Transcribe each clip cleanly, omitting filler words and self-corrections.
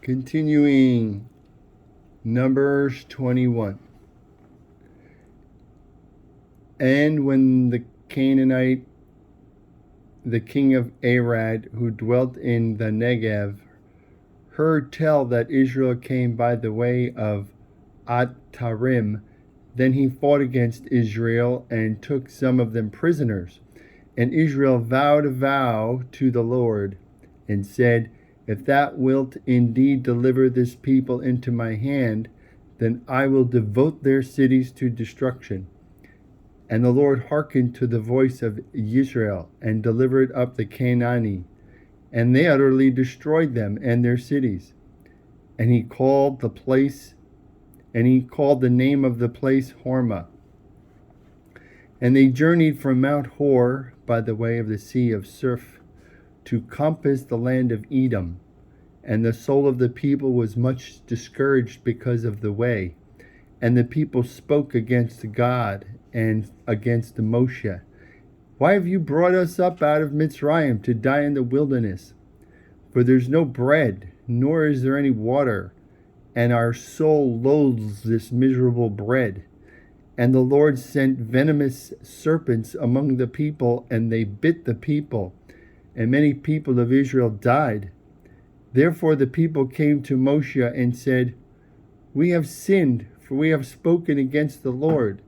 Continuing, Numbers 21. And when the Canaanite, the king of Arad, who dwelt in the Negev, heard tell that Israel came by the way of Atarim, then he fought against Israel and took some of them prisoners. And Israel vowed a vow to the Lord, and said, If thou wilt indeed deliver this people into my hand, then I will devote their cities to destruction. And the Lord hearkened to the voice of Israel, and delivered up the Canaanite, and they utterly destroyed them and their cities. And he called the name of the place Hormah. And they journeyed from Mount Hor by the way of the sea of Surf to compass the land of Edom. And the soul of the people was much discouraged because of the way. And the people spoke against God and against Moshe. Why have you brought us up out of Mitzrayim to die in the wilderness? For there's no bread, nor is there any water, and our soul loathes this miserable bread. And the Lord sent venomous serpents among the people, and they bit the people, and many people of Israel died. Therefore the people came to Moshe and said, We have sinned, for we have spoken against the Lord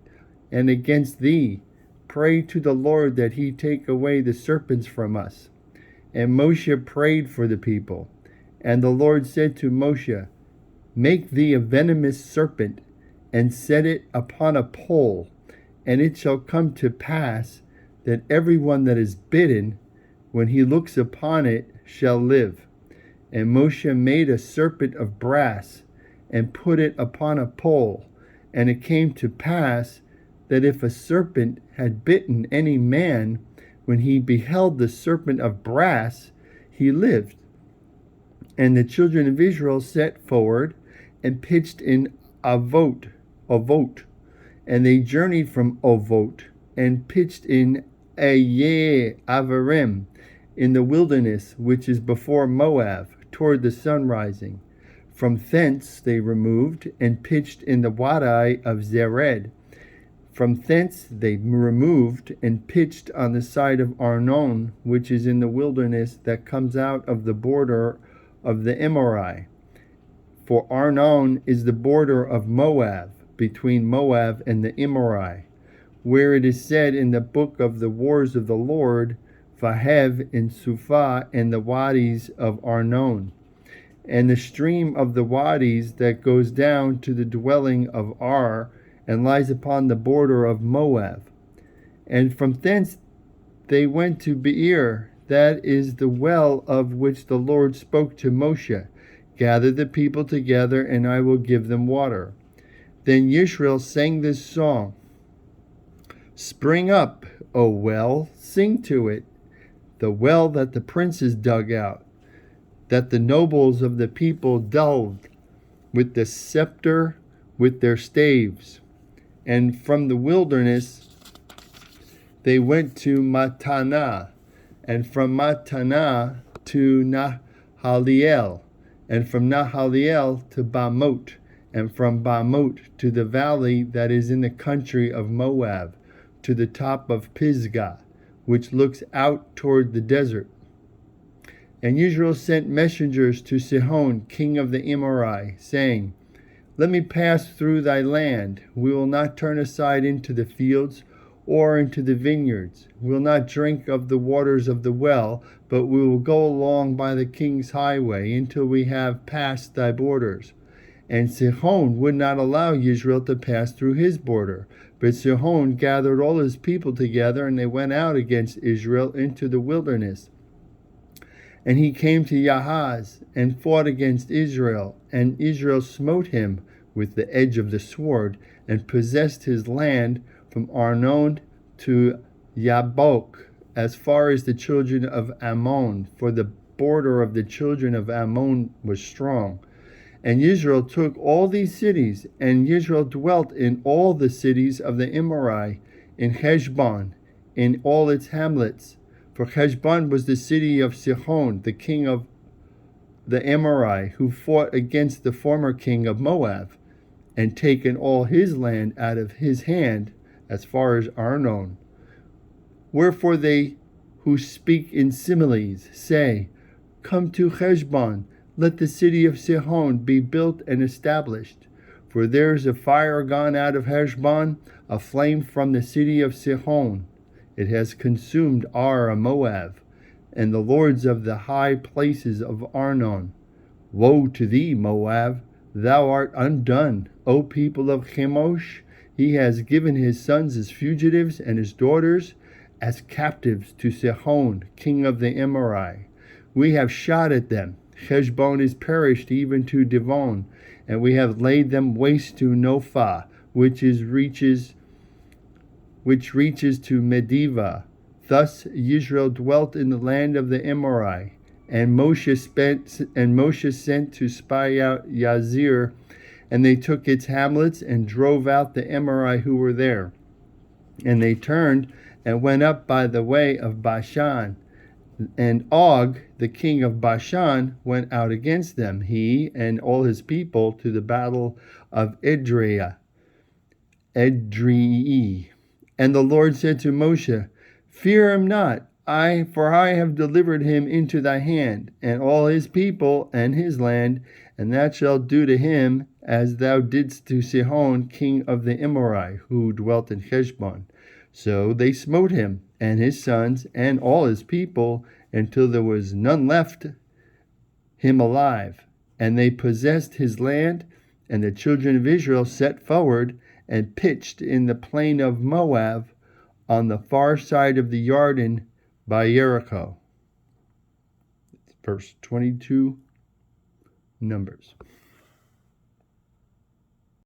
and against thee. Pray to the Lord that he take away the serpents from us. And Moshe prayed for the people. And the Lord said to Moshe, Make thee a venomous serpent, and set it upon a pole, and it shall come to pass that every one that is bitten, when he looks upon it, shall live. And Moshe made a serpent of brass, and put it upon a pole. And it came to pass that if a serpent had bitten any man, when he beheld the serpent of brass, he lived. And the children of Israel set forward, and pitched in Ovot, and they journeyed from Ovot, and pitched in Avarim, in the wilderness which is before Moab, toward the sun rising. From thence they removed, and pitched in the Wadi of Zered. From thence they removed, and pitched on the side of Arnon, which is in the wilderness that comes out of the border of the Emori. For Arnon is the border of Moab, between Moab and the Emori, where it is said in the book of the wars of the Lord, Vahev in Suphah and the wadis of Arnon, and the stream of the wadis that goes down to the dwelling of Ar, and lies upon the border of Moab. And from thence they went to Beer, that is the well of which the Lord spoke to Moshe, Gather the people together, and I will give them water. Then Yisrael sang this song, Spring up, O well, sing to it, the well that the princes dug out, that the nobles of the people delved with the scepter, with their staves. And from the wilderness they went to Mattanah, and from Mattanah to Nahaliel, and from Nahaliel to Bamot, and from Bamot to the valley that is in the country of Moab, to the top of Pisgah, which looks out toward the desert. And Israel sent messengers to Sihon, king of the Emori, saying, Let me pass through thy land. We will not turn aside into the fields or into the vineyards. We will not drink of the waters of the well, but we will go along by the king's highway until we have passed thy borders. And Sihon would not allow Israel to pass through his border. But Sihon gathered all his people together, and they went out against Israel into the wilderness. And he came to Yahaz, and fought against Israel. And Israel smote him with the edge of the sword, and possessed his land from Arnon to Yabok, as far as the children of Ammon, for the border of the children of Ammon was strong. And Israel took all these cities, and Israel dwelt in all the cities of the Emori, in Heshbon, in all its hamlets. For Heshbon was the city of Sihon, the king of the Amorite, who fought against the former king of Moab, and taken all his land out of his hand as far as Arnon. Wherefore they who speak in similes say, Come to Heshbon, let the city of Sihon be built and established. For there is a fire gone out of Heshbon, a flame from the city of Sihon. It has consumed Ar of Moab, and the lords of the high places of Arnon. Woe to thee, Moab! Thou art undone, O people of Chemosh. He has given his sons as fugitives and his daughters as captives to Sihon, king of the Amorite. We have shot at them. Heshbon is perished even to Divon, and we have laid them waste to Nophah, which reaches to Medivah. Thus Yisrael dwelt in the land of the Amorite, and Moshe sent to spy out Yazir, and they took its hamlets and drove out the Amorite who were there. And they turned and went up by the way of Bashan. And Og, the king of Bashan, went out against them, he and all his people, to the battle of Edrei. And the Lord said to Moshe, Fear him not, for I have delivered him into thy hand, and all his people and his land, and thou shalt do to him as thou didst to Sihon, king of the Amorite, who dwelt in Heshbon. So they smote him, and his sons, and all his people, until there was none left him alive. And they possessed his land, and the children of Israel set forward, and pitched in the plain of Moab, on the far side of the Jordan, by Jericho. Verse 22, Numbers.